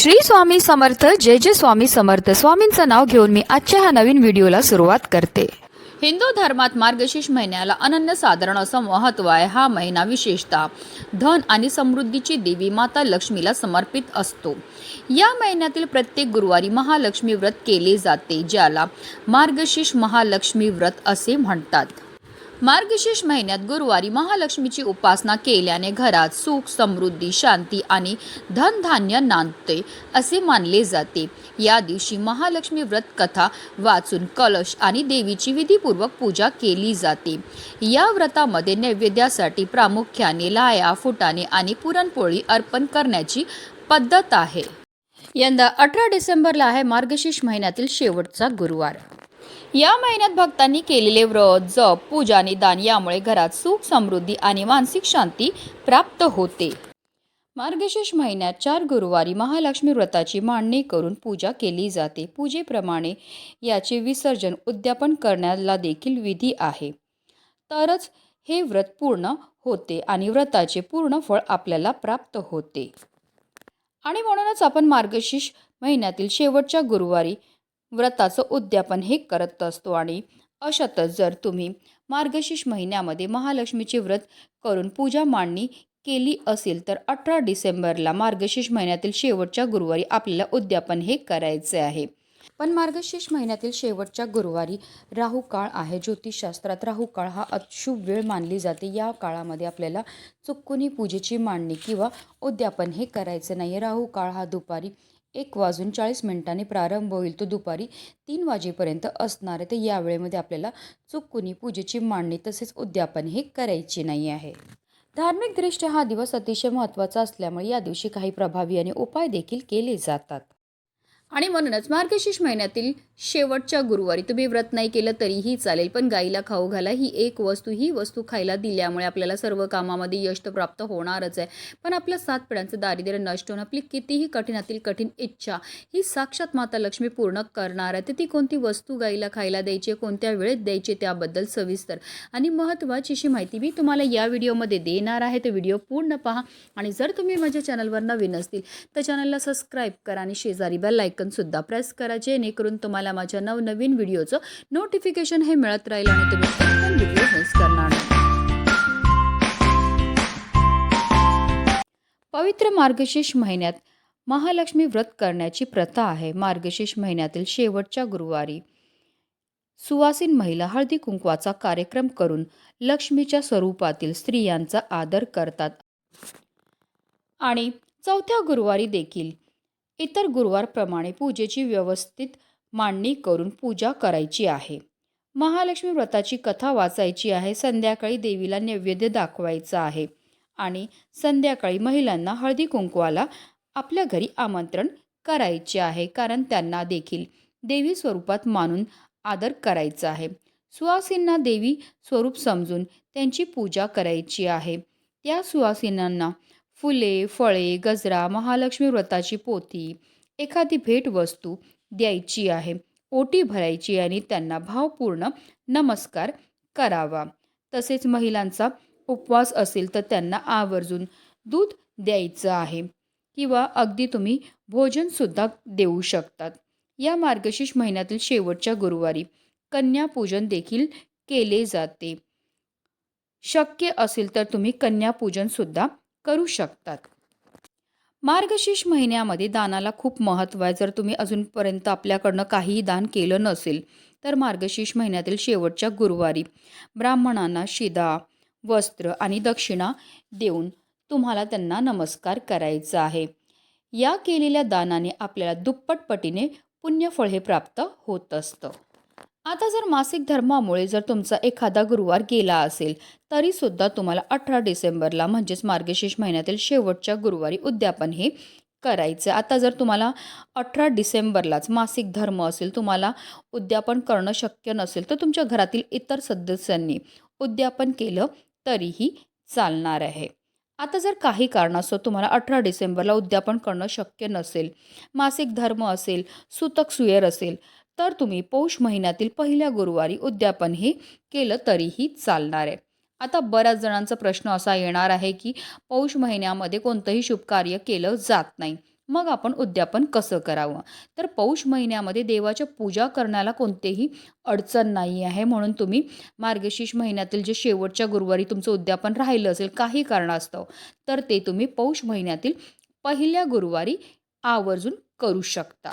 श्री स्वामी समर्थ. जय जय स्वामी समर्थ. स्वामींचं नाव घेऊन मी आजच्या ह्या नवीन व्हिडिओला सुरुवात करते. हिंदू धर्मात मार्गशीर्ष महिन्याला अनन्यसाधारण असं महत्त्व आहे. हा महिना विशेषतः धन आणि समृद्धीची देवी माता लक्ष्मीला समर्पित असतो. या महिन्यातील प्रत्येक गुरुवारी महालक्ष्मी व्रत केले जाते, ज्याला मार्गशीर्ष महालक्ष्मी व्रत असे म्हणतात. मार्गशीर्ष महिन्यात गुरुवारी महालक्ष्मीची उपासना केल्याने घरात सुख, समृद्धी, शांती आणि धनधान्य नांदते असे मानले जाते. या दिवशी महालक्ष्मी व्रत कथा वाचून कलश आणि देवीची विधीपूर्वक पूजा केली जाते. या व्रतामध्ये नैवेद्यासाठी प्रामुख्याने लाया, फुटाणे आणि पुरणपोळी अर्पण करण्याची पद्धत आहे. यंदा 18 डिसेंबरला आहे मार्गशीर्ष महिन्यातील शेवटचा गुरुवार. या महिन्यात भक्तांनी केलेले व्रत, जप, पूजा आणि दान यामुळे घरात सुख, समृद्धी आणि मानसिक शांती प्राप्त होते. मार्गशीर्ष महिन्यात 4 गुरुवारी महालक्ष्मी व्रताची मांडणी करून पूजा केली जाते. पूजेप्रमाणे याचे विसर्जन, उद्यापन करण्याला देखील विधी आहे. तरच हे व्रत पूर्ण होते आणि व्रताचे पूर्ण फळ आपल्याला प्राप्त होते. आणि म्हणूनच आपण मार्गशीर्ष महिन्यातील शेवटच्या गुरुवारी व्रताचं उद्यापन हे करत असतो. आणि अशातच जर तुम्ही मार्गशीर्ष महिन्यामध्ये महालक्ष्मीचे व्रत करून पूजा मांडणी केली असेल तर 18 डिसेंबरला मार्गशीर्ष महिन्यातील शेवटच्या गुरुवारी आपल्याला उद्यापन हे करायचे आहे. पण मार्गशीर्ष महिन्यातील शेवटच्या गुरुवारी राहू काळ आहे. ज्योतिषशास्त्रात राहू काळ हा अशुभ वेळ मानली जाते. या काळामध्ये आपल्याला चुकूनही पूजेची मांडणी किंवा उद्यापन हे करायचे नाही. राहू काळ हा दुपारी 1:40 प्रारंभ होईल, तो दुपारी 3 वाजेपर्यंत असणार आहे. तर या वेळेमध्ये आपल्याला चुकूनही पूजेची मांडणी तसेच उद्यापन हे करायचे नाही आहे. धार्मिकदृष्ट्या हा दिवस अतिशय महत्त्वाचा असल्यामुळे या दिवशी काही प्रभावी आणि उपाय देखील केले जातात. आणि म्हणूनच मार्गशीर्ष महिन्यातील शेवटच्या गुरुवारी तुम्ही व्रत नाही केलं तरीही चालेल, पण गाईला खाऊ घाला. ही वस्तू खायला दिल्यामुळे आपल्याला सर्व कामामध्ये यश तर प्राप्त होणारच आहे, पण आपल्या 7 पिढ्यांचं दारिद्र्य नष्ट होऊन आपली कितीही कठीणातील कठीण इच्छा ही साक्षात माता लक्ष्मी पूर्ण करणार आहे. तर ती कोणती वस्तू गाईला खायला द्यायची, कोणत्या वेळेत द्यायची, त्याबद्दल सविस्तर आणि महत्त्वाची अशी माहिती मी तुम्हाला या व्हिडिओमध्ये देणार आहे. तर व्हिडिओ पूर्ण पहा. आणि जर तुम्ही माझ्या चॅनलवर नवीन असतील तर चॅनलला सबस्क्राईब करा आणि शेजारी बेल आयकॉन सुद्धा प्रेस करा, जेणेकरून तुम्हाला माझ्या नवनवीन व्हिडिओचं नोटिफिकेशन हे मिळत राहील आणि तुम्ही पण व्हिडिओ मिस करणार नाही. पवित्र मार्गशीर्ष महिन्यात महालक्ष्मी व्रत करण्याची प्रथा आहे. मार्गशीर्ष महिन्यातील शेवटच्या गुरुवारी सुवासिन महिला हळदी कुंकवाचा कार्यक्रम करून लक्ष्मीच्या स्वरूपातील स्त्रियांचा आदर करतात. आणि 4थ्या गुरुवारी देखील इतर गुरुवारप्रमाणे पूजेची व्यवस्थित मांडणी करून पूजा करायची आहे. महालक्ष्मी व्रताची कथा वाचायची आहे. संध्याकाळी देवीला नैवेद्य दाखवायचा आहे आणि संध्याकाळी महिलांना हळदी कुंकवाला आपल्या घरी आमंत्रण करायचे आहे, कारण त्यांना देखील देवी स्वरूपात मानून आदर करायचा आहे. सुवासिनींना देवी स्वरूप समजून त्यांची पूजा करायची आहे. त्या सुवासिनींना फुले, फळे, गजरा, महालक्ष्मी व्रताची पोथी, एखादी भेटवस्तू द्यायची आहे, ओटी भरायची आणि त्यांना भावपूर्ण नमस्कार करावा. तसेच महिलांचा उपवास असेल तर त्यांना आवर्जून दूध द्यायचं आहे किंवा अगदी तुम्ही भोजनसुद्धा देऊ शकतात. या मार्गशीर्ष महिन्यातील शेवटच्या गुरुवारी कन्यापूजन देखील केले जाते. शक्य असेल तर तुम्ही कन्यापूजनसुद्धा करू शकतात. मार्गशीर्ष महिन्यामध्ये दानाला खूप महत्त्व आहे. जर तुम्ही अजूनपर्यंत आपल्याकडनं काहीही दान केलं नसेल तर मार्गशीर्ष महिन्यातील शेवटच्या गुरुवारी ब्राह्मणांना शिदा, वस्त्र आणि दक्षिणा देऊन तुम्हाला त्यांना नमस्कार करायचा आहे. या केलेल्या दानाने आपल्याला दुप्पट पटीने पुण्यफळ हे प्राप्त होत असतं. आता जर मासिक धर्मामुळे जर तुमचा एखादा गुरुवार गेला असेल तरी सुद्धा तुम्हाला 18 डिसेंबरला म्हणजेच मार्गशीर्ष महिन्यातील शेवटच्या गुरुवारी उद्यापन हे करायचं. आता जर तुम्हाला 18 डिसेंबरलाच मासिक धर्म असेल, तुम्हाला उद्यापन करणं शक्य नसेल तर तुमच्या घरातील इतर सदस्यांनी उद्यापन केलं तरीही चालणार आहे. आता जर काही कारणास्तव तुम्हाला 18 डिसेंबरला उद्यापन करणं शक्य नसेल, मासिक धर्म असेल, सुतक सुयर असेल तर तुम्ही पौष महिन्यातील पहिल्या गुरुवारी उद्यापन हे केलं तरीही चालणार आहे. आता बऱ्याच जणांचा प्रश्न असा येणार आहे की पौष महिन्यामध्ये कोणतंही शुभ कार्य केलं जात नाही, मग आपण उद्यापन कसं करावं? तर पौष महिन्यामध्ये देवाच्या पूजा करण्याला कोणतेही अडचण नाही आहे. म्हणून तुम्ही मार्गशीर्ष महिन्यातील जे शेवटच्या गुरुवारी तुमचं उद्यापन राहिलं असेल काही कारणास्तव, तर ते तुम्ही पौष महिन्यातील पहिल्या गुरुवारी आवर्जून करू शकता.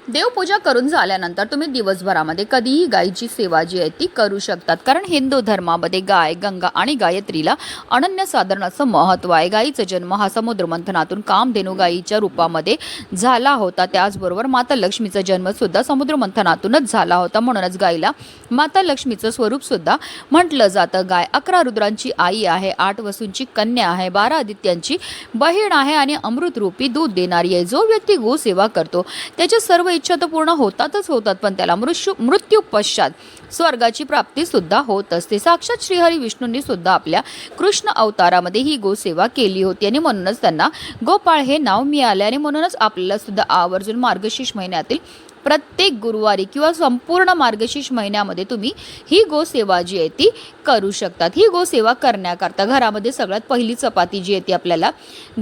देवपूजा करून झाल्यानंतर तुम्ही दिवसभरामध्ये कधीही गायीची सेवा जी आहे ती करू शकतात. कारण हिंदू धर्मामध्ये गाय, गंगा आणि गायत्रीला अनन्यसाधारण असं महत्त्व आहे. गायीचा जन्म हा समुद्र मंथनातून कामधेनू गायीच्या रूपामध्ये झाला होता. त्याचबरोबर माता लक्ष्मीचा जन्म सुद्धा समुद्र मंथनातूनच झाला होता. म्हणूनच गायीला माता लक्ष्मीचं स्वरूप सुद्धा म्हटलं जातं. गाय 11 रुद्रांची आई आहे, 8 वसूंची कन्या आहे, 12 आदित्यांची बहीण आहे आणि अमृतरूपी दूध देणारी आहे. जो व्यक्ती गोसेवा करतो त्याच्या सर्व इच्छा तर पूर्ण होतातच होतात, पण त्याला मृत्यू पश्चात स्वर्गाची प्राप्ती सुद्धा होत असते. साक्षात श्रीहरी विष्णूंनी सुद्धा आपल्या कृष्ण अवतारामध्ये ही गोसेवा केली होती आणि म्हणूनच त्यांना गोपाळ हे नाव मिळाले. आणि म्हणूनच आपल्याला सुद्धा आवर्जून मार्गशीर्ष महिन्यातील प्रत्येक गुरुवारी किंवा संपूर्ण मार्गशीर्ष महिन्यामध्ये तुम्ही ही गोसेवा जी आहे ती करू शकतात. ही गोसेवा करण्याकरता घरामध्ये सगळ्यात पहिली चपाती जी आहे ती आपल्याला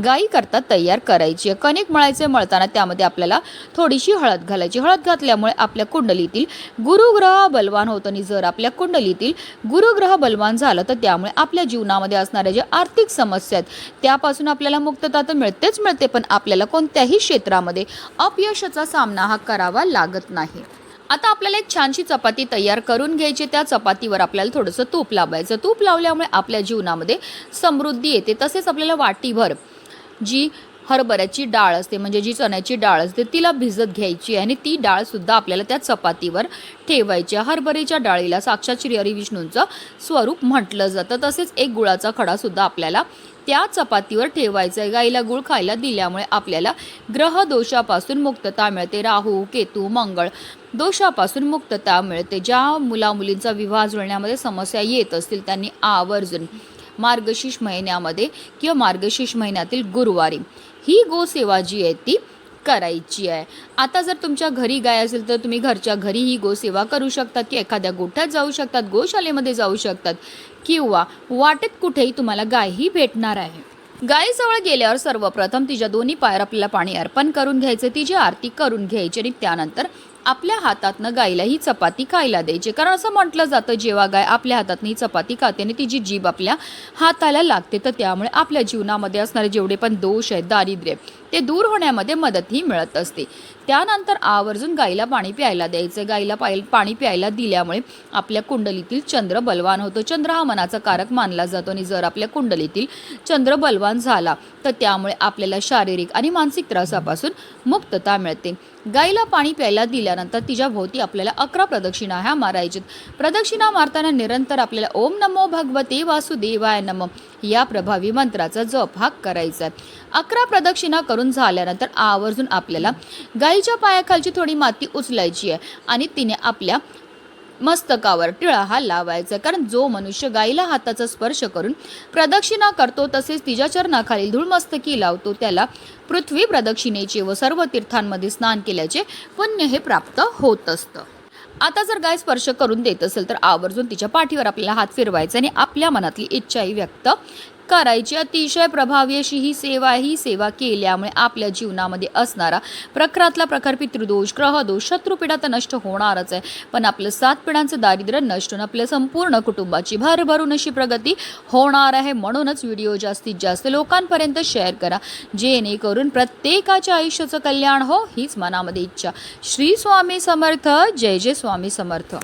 गाई करता तयार करायची आहे. कणिक मळायचे, मळताना त्यामध्ये आपल्याला थोडीशी हळद घालायची. हळद घातल्यामुळे आपल्या कुंडलीतील गुरुग्रह बलवान होतं आणि जर आपल्या कुंडलीतील गुरुग्रह बलवान झालं तर त्यामुळे आपल्या जीवनामध्ये असणाऱ्या ज्या आर्थिक समस्या आहेत त्यापासून आपल्याला मुक्तता तर मिळतेच मिळते, पण आपल्याला कोणत्याही क्षेत्रामध्ये अपयशाचा सामना हा करावा लागत नाही. आता आपल्याला एक छानशी चपाती तयार करून घ्यायची. त्या चपातीवर आपल्याला थोडंसं तूप लावायचं. तूप लावल्यामुळे आपल्या जीवनामध्ये समृद्धी येते. तसेच आपल्याला वाटीभर जी हरभऱ्याची डाळ असते म्हणजे जी चण्याची डाळ असते तिला भिजत घ्यायची आणि ती डाळ सुद्धा आपल्याला त्या चपातीवर ठेवायची. हरभऱ्याच्या डाळीला साक्षात श्री हरी विष्णूंचं स्वरूप म्हटलं जातं. तसेच एक गुळाचा खडा सुद्धा आपल्याला त्या चपातीवर ठेवायचं आहे. गाईला गुळ खायला दिल्यामुळे आपल्याला ग्रह दोषापासून मुक्तता मिळते. राहू, केतू, मंगळ दोषापासून मुक्तता मिळते. ज्या मुलामुलींचा विवाह जुळण्यामध्ये समस्या येत असतील त्यांनी आवर्जून मार्गशीर्ष महिन्यामध्ये किंवा मार्गशीर्ष महिन्यातील गुरुवारी ही गोसेवा जी आहे ती करायची आहे. आता जर तुमच्या घरी गाय असेल तर तुम्ही घरच्या घरी ही गोसेवा करू शकतात की एखाद्या गोठ्यात जाऊ शकतात, गोशालेमध्ये जाऊ शकतात किंवा वाटेत कुठेही तुम्हाला गाय ही भेटणार आहे. गायीजवळ गेल्यावर सर्वप्रथम तिच्या दोन्ही पायावर आपल्याला पाणी अर्पण करून घ्यायचं, तिची आरती करून घ्यायची आणि त्यानंतर आपल्या हातातनं गायीला ही चपाती खायला द्यायची. कारण असं म्हटलं जातं जेव्हा गाय आपल्या हातातनं ही चपाती खाते आणि तिची जीभ आपल्या हाताला लागते तर त्यामुळे आपल्या जीवनामध्ये असणारे जेवढे पण दोष आहेत, दारिद्र्य ते दूर होण्यामध्ये मदतही मिळत असते. त्यानंतर आवर्जून गायीला पाणी प्यायला द्यायचं. गायीला पाणी प्यायला दिल्यामुळे आपल्या कुंडलीतील चंद्र बलवान होतो. चंद्र हा मनाचा कारक मानला जातो आणि जर आपल्या कुंडलीतील चंद्र बलवान झाला तर त्यामुळे आपल्याला शारीरिक आणि मानसिक त्रासापासून मुक्तता मिळते. गायीला पाणी प्यायला दिल्यानंतर तिच्या भोवती आपल्याला 11 प्रदक्षिणा ह्या मारायच्यात. प्रदक्षिणा मारताना निरंतर आपल्याला ओम नमो भगवते वासुदेवाय नमः या प्रभावी मंत्राचा जप हा करायचा. 11 प्रदक्षिणा करून झाल्यानंतर आवर्जून आपल्याला गायीच्या पायाखालची थोडी माती उचलायची आहे आणि तिने आपल्या मस्तकावर टिळा हा लावायचा. कारण जो मनुष्य गायीला हाताचा स्पर्श करून प्रदक्षिणा करतो तसेच तिच्या चरणाखालील धूळमस्तकी लावतो त्याला पृथ्वी प्रदक्षिणेचे व सर्व तीर्थांमध्ये स्नान केल्याचे पुण्य हे प्राप्त होत असतं. आता जर गाय स्पर्श करून देत असेल तर आवर्जून तिच्या पाठीवर आपल्याला हात फिरवायचा आणि आपल्या मनातली इच्छाही व्यक्त करायची. अतिशय प्रभावी अशी ही सेवा केल्यामुळे आपल्या जीवनामध्ये असणारा प्रखरातला प्रखर पितृदोष, ग्रहदोष, शत्रुपीडा तर नष्ट होणारच आहे, पण आपलं 7 पिढ्यांचं दारिद्र्य नष्ट होऊन आपल्या संपूर्ण कुटुंबाची भरभरून अशी प्रगती होणार आहे. म्हणूनच व्हिडिओ जास्तीत जास्त लोकांपर्यंत शेअर करा जेणेकरून प्रत्येकाच्या आयुष्याचं कल्याण हो हीच मनामध्ये इच्छा. श्री स्वामी समर्थ. जय जय स्वामी समर्थ.